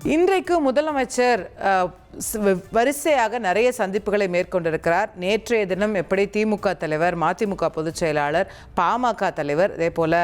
இன்றைக்கு முதலமைச்சர் வரிசையாக நிறைய சந்திப்புகளை மேற்கொண்டிருக்கிறார். நேற்றைய தினம் எப்படி திமுக தலைவர், மதிமுக பொதுச் செயலாளர், பாமக தலைவர், இதே போல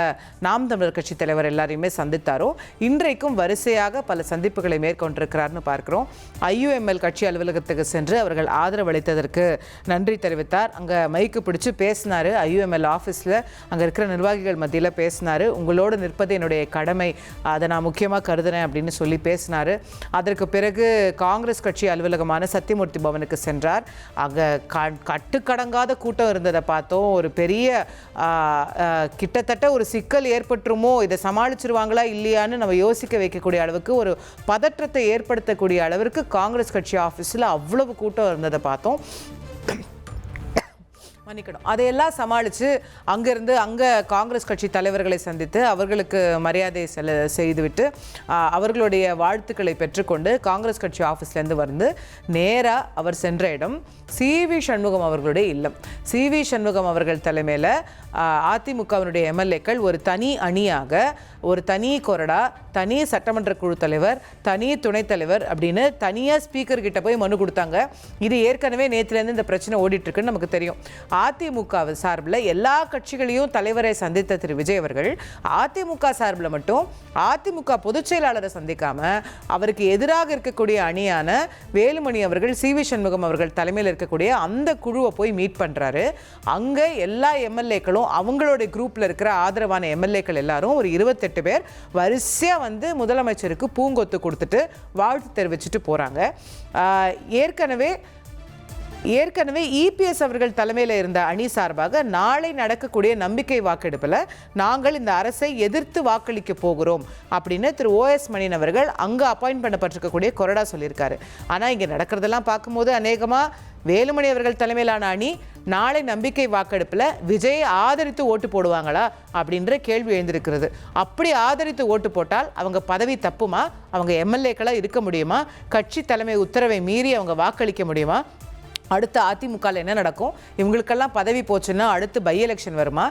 நாம் தமிழர் கட்சி தலைவர் எல்லாரையுமே சந்தித்தாரோ, இன்றைக்கும் வரிசையாக பல சந்திப்புகளை மேற்கொண்டிருக்கிறார்னு பார்க்கிறோம். IUML கட்சி அலுவலகத்துக்கு சென்று அவர்கள் ஆதரவு அளித்ததற்கு நன்றி தெரிவித்தார். அங்கே மைக்கு பிடிச்சு பேசினார். IUML ஆஃபீஸில் அங்கே இருக்கிற நிர்வாகிகள் மத்தியில் பேசினார். உங்களோடு நிற்பது என்னுடைய கடமை, அதை நான் முக்கியமாக கருதுனேன் அப்படின்னு சொல்லி பேசினார். அதற்கு பிறகு காங்கிரஸ் கட்சி அலுவலகமான சத்தியமூர்த்தி பவனுக்கு சென்றார். அங்கே கட்டுக்கடங்காத கூட்டம் இருந்ததை பார்த்தோம். ஒரு பெரிய கிட்டத்தட்ட ஒரு சிக்கல் ஏற்பட்டுருமோ, இதை சமாளிச்சிருவாங்களா இல்லையான்னு நம்ம யோசிக்க வைக்கக்கூடிய அளவுக்கு ஒரு பதற்றத்தை ஏற்படுத்தக்கூடிய அளவிற்கு காங்கிரஸ் கட்சி ஆஃபீஸில் அவ்வளவு கூட்டம் இருந்ததை பார்த்தோம். மன்னிக்கணும், அதையெல்லாம் சமாளித்து அங்கே காங்கிரஸ் கட்சி தலைவர்களை சந்தித்து அவர்களுக்கு மரியாதை செய்துவிட்டு அவர்களுடைய வாழ்த்துக்களை பெற்றுக்கொண்டு காங்கிரஸ் கட்சி ஆஃபீஸ்லேருந்து வந்து நேராக அவர் சென்ற இடம் CV சண்முகம் அவர்களுடைய இல்லம். CV சண்முகம் அவர்கள் தலைமையில் அதிமுகவினுடைய MLAக்கள் ஒரு தனி அணியாக, ஒரு தனி கொறடா, தனி சட்டமன்ற குழு தலைவர், தனி துணைத் தலைவர் அப்படின்னு தனியாக ஸ்பீக்கர் கிட்ட போய் மனு கொடுத்தாங்க. இது ஏற்கனவே நேற்றுலேருந்து இந்த பிரச்சனை ஓடிட்டுருக்குன்னு நமக்கு தெரியும். அதிமுக சார்பில் எல்லா கட்சிகளையும் தலைவரை சந்தித்த திரு விஜய் அவர்கள் அதிமுக சார்பில் மட்டும் அதிமுக பொதுச் செயலாளரை சந்திக்காமல் அவருக்கு எதிராக இருக்கக்கூடிய அணியான வேலுமணி அவர்கள், CV சண்முகம் அவர்கள் தலைமையில் இருக்கக்கூடிய அந்த குழுவை போய் மீட் பண்ணுறாரு. அங்கே எல்லா MLAக்களும் அவங்களுடைய குரூப்பில் இருக்கிற ஆதரவான MLAக்கள் எல்லாரும் ஒரு 28 பேர் வரிசையாக வந்து முதலமைச்சருக்கு பூங்கொத்து கொடுத்துட்டு வாழ்த்து தெரிவிச்சுட்டு போகிறாங்க. ஏற்கனவே EPS அவர்கள் தலைமையில் இருந்த அணி சார்பாக நாளை நடக்கக்கூடிய நம்பிக்கை வாக்கெடுப்பில் நாங்கள் இந்த அரசை எதிர்த்து வாக்களிக்க போகிறோம் அப்படின்னு திரு OS மணியன் அவர்கள் அங்கே அப்பாயின்ட் பண்ணப்பட்டிருக்கக்கூடிய கொறடா சொல்லியிருக்காரு. ஆனால் இங்கே நடக்கிறதெல்லாம் பார்க்கும்போது அநேகமாக வேலுமணி அவர்கள் தலைமையிலான அணி நாளை நம்பிக்கை வாக்கெடுப்பில் விஜயை ஆதரித்து ஓட்டு போடுவாங்களா அப்படின்ற கேள்வி எழுந்திருக்கிறது. அப்படி ஆதரித்து ஓட்டு போட்டால் அவங்க பதவி தப்புமா? அவங்க MLAக்களாக இருக்க முடியுமா? கட்சி தலைமை உத்தரவை மீறி அவங்க வாக்களிக்க முடியுமா? அடுத்து அதிமுகவில் என்ன நடக்கும்? இவங்களுக்கெல்லாம் பதவி போச்சுன்னா அடுத்து பை எலெக்ஷன் வருமா?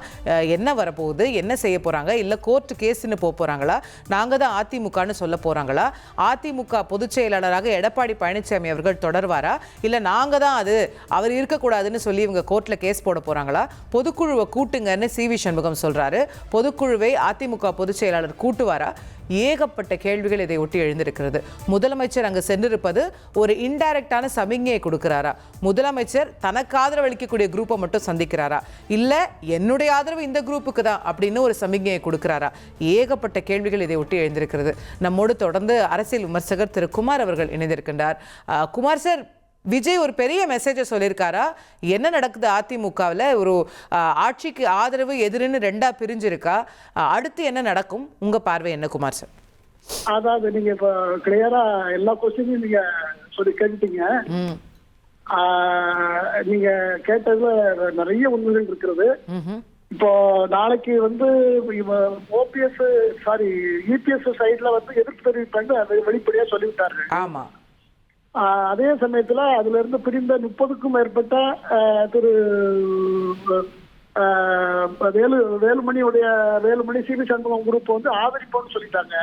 என்ன வரப்போகுது? என்ன செய்ய போகிறாங்க? இல்லை கோர்ட்டு கேஸுன்னு போகிறாங்களா? நாங்கள் தான் அதிமுகன்னு சொல்ல போகிறாங்களா? அதிமுக பொதுச் செயலாளராக எடப்பாடி பழனிசாமி அவர்கள் தொடர்வாரா? இல்லை நாங்கள் தான் அவர் இருக்கக்கூடாதுன்னு சொல்லி இவங்க கோர்ட்டில் கேஸ் போட போகிறாங்களா? பொதுக்குழுவை கூட்டுங்கன்னு CV சண்முகம் சொல்கிறாரு. பொதுக்குழுவை அதிமுக பொதுச் செயலாளர் கூட்டுவாரா? ஏகப்பட்ட கேள்விகள் இதை ஒட்டி எழுந்திருக்கிறது. முதலமைச்சர் அங்கு சென்றிருப்பது ஒரு இன்டைரக்டான சமிக்ஞையை கொடுக்கிறாரா? முதலமைச்சர் தனக்கு ஆதரவு அளிக்கக்கூடிய குரூப்பை மட்டும் சந்திக்கிறாரா? இல்லை என்னுடைய ஆதரவு இந்த குரூப்புக்கு தான் அப்படின்னு ஒரு சமிக்ஞையை கொடுக்கிறாரா? ஏகப்பட்ட கேள்விகள் இதை ஒட்டி எழுந்திருக்கிறது. நம்மோடு தொடர்ந்து அரசியல் விமர்சகர் திரு குமார் அவர்கள் இணைந்திருக்கின்றார். குமார் சார், விஜய் ஒரு பெரிய மெசேஜை சொல்லியிருக்காரா? என்ன நடக்குது அதிமுகவில்? ஒரு ஆட்சிக்கு ஆதரவு எதிர்ன்னு ரெண்டா பிரிஞ்சிருக்கா? அடுத்து என்ன நடக்கும்? உங்க பார்வை என்ன குமார் சார்? அதாவது நீங்க இப்ப கிளியரா எல்லா கொஸ்டினையும் நீங்க சொல்லி கேட்டுட்டீங்க. நீங்க கேட்டதுல நிறைய உண்மைகள் இருக்கிறது. இப்போ நாளைக்கு வந்து EPS சைட்ல வந்து எதிர்ப்பு தெரிவிப்பாங்க, அதை வெளிப்படையா சொல்லிவிட்டார்கள். ஆமா. அதே சமயத்துல அதுல இருந்து பிரிந்த 30க்கும் மேற்பட்ட திரு வேலுமணி CV சண்முகம் குரூப் வந்து ஆதரிப்போம்னு சொல்லிட்டாங்க.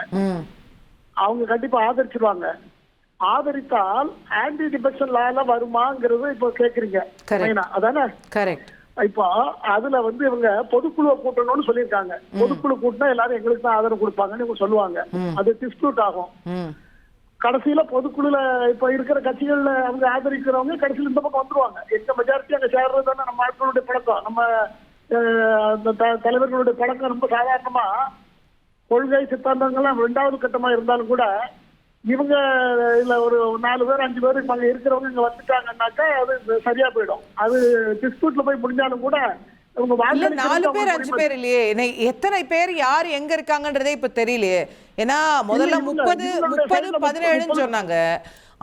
அவங்க கண்டிப்பா ஆதரிச்சிருவாங்க. ஆதரித்தால் ஆன்டி டிஃபெக்ஷன் லால வருமாங்கிறது இப்போ கேக்குறீங்க அதானே? கரெக்ட். இப்போ அதுல வந்து இவங்க பொதுக்குழுவை கூட்டணும்னு சொல்லியிருக்காங்க. பொதுக்குழு கூட்டினா எல்லாரும் எங்களுக்கு தான் ஆதரவு கொடுப்பாங்கன்னு இவங்க சொல்லுவாங்க. அது டிஸ்பியூட் ஆகும். கடைசியில பொதுக்குழுல இப்ப இருக்கிற கட்சிகள்ல அவங்க ஆதரிக்கிறவங்க கடைசியில இந்த பக்கம் வந்துருவாங்க. எங்க மெஜாரிட்டி அங்க சேர்றது தானே நம்ம ஆட்களுடைய பழக்கம். நம்ம தலைவர்களுடைய பழக்கம் ரொம்ப சாதாரணமா கொள்கை சித்தாந்தங்கள்லாம் 2வது கட்டமா இருந்தாலும் கூட இவங்க இல்ல ஒரு 4 பேர் 5 பேர் அங்க இருக்கிறவங்க இங்க வந்துட்டாங்கன்னாக்கா அது சரியா போயிடும். அது டிஸ்பியூட்ல போய் முடிஞ்சாலும் கூட 4 பேர் 5 பேர் இல்லையே, எத்தனை பேர் யார் எங்க இருக்காங்கன்றதே இப்ப தெரியலையே. ஏன்னா முதல்ல 30-17 சொன்னாங்க.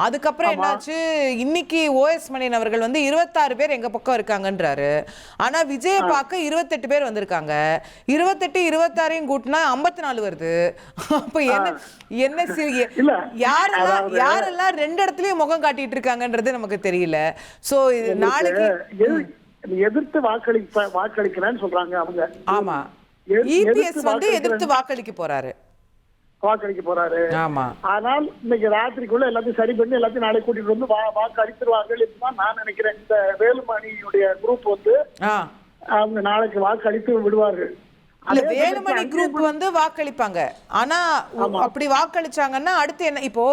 அதுக்கப்புறம் என்னாச்சு? இன்னைக்கு OS மணியன் அவர்கள் வந்து 26 பேர் எங்க பக்கம் இருக்காங்கன்றாரு. ஆனா விஜய பார்க்க 28 பேர் வந்திருக்காங்க. 28 26 கூட்டினா 54 வருது. அப்ப என்ன யாரெல்லாம் 2 இடத்துலயும் முகம் காட்டிட்டு இருக்காங்கன்றது நமக்கு தெரியல. சோ நாளைக்கு எதிர்த்து வாக்களிக்கிறேன்னு சொல்றாங்க அவங்க. ஆமா, EPS வந்து எதிர்த்து வாக்களிக்க போறாரு. வாக்களிக்க போறாரு. ஆமா. ஆனால் இன்னைக்கு ராத்திரிக்குள்ள எல்லாத்தையும் சரி பண்ணி எல்லாத்தையும் நாளை கூட்டிட்டு வந்து வாக்கு அளித்துருவார்கள் என்றுதான் நான் நினைக்கிறேன். இந்த வேலுமணியுடைய குரூப் வந்து அவங்க நாளைக்கு வாக்கு அளித்து விடுவார்கள். இல்ல, வேலுமணி குரூப் வந்து வாக்களிப்பாங்க. ஆனா அப்படி வாக்களிச்சாங்கன்னா அடுத்து என்ன? இப்போ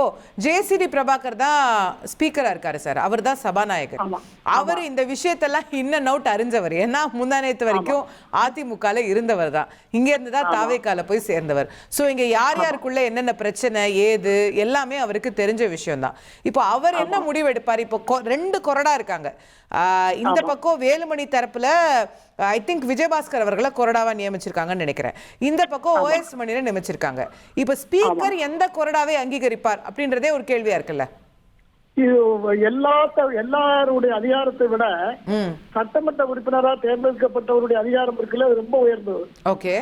ஜேசிடி பிரபாகர் தான் ஸ்பீக்கரா இருக்காரு சார், அவர் தான் சபாநாயகர். அவர் இந்த விஷயத்தெல்லாம் இன்னும் நோட் அறிஞ்சவர். ஏன்னா முந்தானேத்து வரைக்கும் அதிமுகல இருந்தவர் தான், இங்க இருந்து தான் தாவேக்கால போய் சேர்ந்தவர். சோ இங்க யார் யாருக்குள்ள என்னென்ன பிரச்சனை ஏது எல்லாமே அவருக்கு தெரிஞ்ச விஷயம் தான். இப்போ அவர் என்ன முடிவு எடுப்பார்? இப்போ 2 கொறடா இருக்காங்க. இந்த பக்கம் வேலுமணி தரப்புல ஐ திங்க் விஜயபாஸ்கர் அவர்களை கொறடாவா நியமிச்சிருக்காங்கன்னு நினைக்கிறேன். இந்த பக்கம் OS மணியை நியமிச்சிருக்காங்க. இப்ப ஸ்பீக்கர் எந்த கொறடாவை அங்கீகரிப்பார் அப்படின்றதே ஒரு கேள்வியா இருக்குல்ல. எல்லாருடைய அதிகாரத்தை விட சட்டமன்ற உறுப்பினரா தேர்ந்தெடுக்கப்பட்டவருடைய அதிகாரம் இருக்குல்ல, ரொம்ப உயர்ந்தது. ஓகே.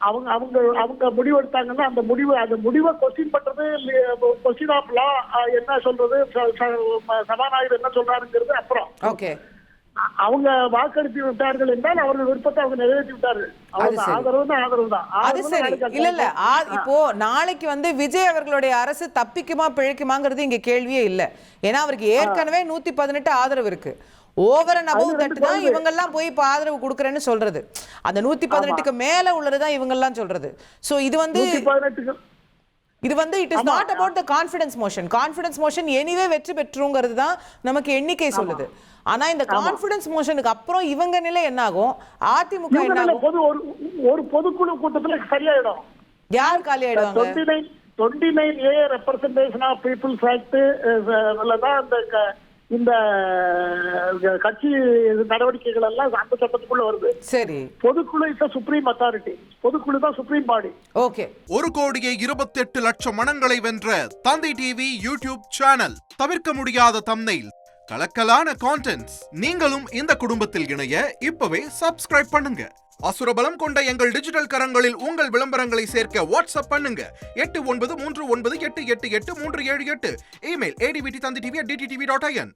அவங்க முடிவு எடுத்தாங்கன்னா அந்த முடிவை கொஸ்டின் பண்றது கொஸ்டின் ஆஃப் லா என்ன சொல்றது, சபாநாயகர் என்ன சொல்றாருங்கிறது அப்புறம். ஓகே. அவங்க வாக்களித்து விட்டார்கள் என்றால் அவர்கள் விருப்பத்தை அவங்க நிறைவேற்றி விட்டார்கள். ஆதரவு தான். அது சரி. இல்ல இல்ல, இப்போ நாளைக்கு வந்து விஜய் அவர்களுடைய அரசு தப்பிக்குமா பிழைக்குமாங்கிறது இங்க கேள்வியே இல்ல. ஏன்னா அவருக்கு ஏற்கனவே 118 ஆதரவு இருக்கு. ஓவர் அண்ட் அபவ் தட் தான் இவங்க எல்லாம் போய் இப்ப ஆதரவு கொடுக்கறேன்னு சொல்றது. அந்த 118க்கு மேல உள்ளதுதான் இவங்க எல்லாம் சொல்றது. சோ இது வந்து it is not about the confidence motion. Confidence motion anyway வெற்றி பெற்றுங்கிறது தான் நமக்கு எண்ணிக்கை சொல்லுது. ஆனா இந்த கான்ஃபிடன்ஸ் மோஷனுக்கு அப்புறம் இவங்க நிலை என்ன ஆகும்? அதிமுக என்ன ஆகும்? ஒரு பொதுக்குழு கூட்டத்துல சரியாயிடும். யார் காலி ஆயிடுவாங்க? 29A representation of peoples act தான் இந்த கட்சி நடவடிக்கைகள் எல்லாம் அந்த சட்டத்துக்குள்ள வருது. சரி. பொதுக்குழு இஸ் சுப்ரீம் அத்தாரிட்டி. பொதுக்குழு தான் சுப்ரீம் பாடி. ஓகே. 1,28,00,000 மனங்களை வென்ற தந்தி டிவி யூடியூப் சேனல். தவிர்க்க முடியாத தம்ப்நெயில், கலக்கலான கான்டென்ட்ஸ். நீங்களும் இந்த குடும்பத்தில் இணைய இப்பவே சப்ஸ்கிரைப் பண்ணுங்க. அசுரபலம் கொண்ட எங்கள் டிஜிட்டல் கரங்களில் உங்கள் விளம்பரங்களை சேர்க்க வாட்ஸ்அப் பண்ணுங்க. 8939888378. Email advtthanditv@dttv.in.